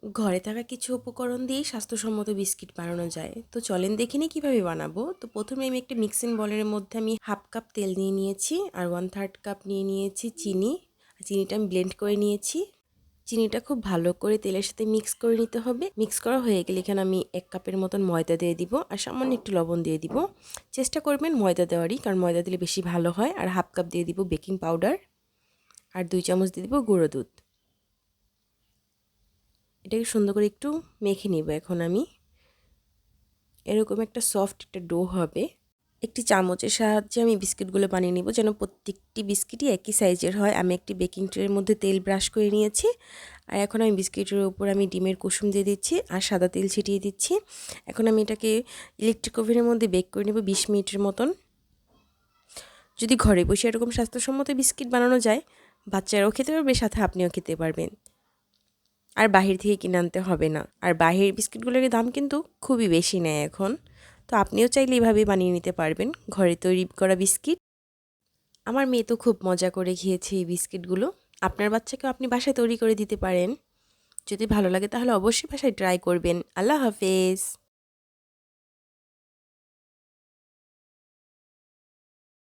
ঘরে থাকা কিছু উপকরণ দিয়েই স্বাস্থ্যসম্মত বিস্কিট বানানো যায়। তো চলেন দেখে নিই কীভাবে বানাবো। তো প্রথমে আমি একটা মিক্সিং বোলের মধ্যে আমি 1/2 কাপ তেল নিয়ে নিয়েছি আর 1/3 কাপ নিয়ে নিয়েছি চিনি। চিনিটা আমি ব্লেন্ড করে নিয়েছি। চিনিটা খুব ভালো করে তেলের সাথে মিক্স করে নিতে হবে। মিক্স করা হয়ে গেলে এখানে আমি 1 কাপের মতন ময়দা দিয়ে দিব আর সামান্য একটু লবণ দিয়ে দিব। চেষ্টা করবেন ময়দা দেওয়ারই, কারণ ময়দা দিলে বেশি ভালো হয়। আর 1/2 কাপ দিয়ে দিব বেকিং পাউডার আর 2 চামচ দিয়ে দিব গুঁড়ো দুধ। এটাকে সুন্দর করে একটু মেখে নিব। এখন আমি এরকম একটা সফট একটা ডো হবে। একটি চামচের সাহায্যে আমি বিস্কিটগুলো বানিয়ে নিব যেন প্রত্যেকটি বিস্কিটই একই সাইজের হয়। আমি একটি বেকিং ট্রের মধ্যে তেল ব্রাশ করে নিয়েছি আর এখন আমি বিস্কিটের উপর আমি ডিমের কুসুম দিয়ে দিচ্ছি আর সাদা তেল ছিটিয়ে দিচ্ছি। এখন আমি এটাকে ইলেকট্রিক ওভেনের মধ্যে বেক করে নেব 20 মিনিটের মতন। যদি ঘরে বসে এরকম স্বাস্থ্যসম্মত বিস্কিট বানানো যায়, বাচ্চারাও খেতে পারবে, সাথে আপনিও খেতে পারবেন। আর বাহির থেকে কিনে আনতে হবে না। আর বাহির বিস্কিটগুলোর দাম কিন্তু খুবই বেশি নেয় এখন। তো আপনিও চাইলে এভাবে বানিয়ে নিতে পারবেন ঘরে তৈরি করা বিস্কিট। আমার মেয়ে তো খুব মজা করে খেয়েছে এই বিস্কিটগুলো। আপনার বাচ্চাকেও আপনি বাসায় তৈরি করে দিতে পারেন। যদি ভালো লাগে তাহলে অবশ্যই বাসায় ট্রাই করবেন। আল্লাহ হাফেজ।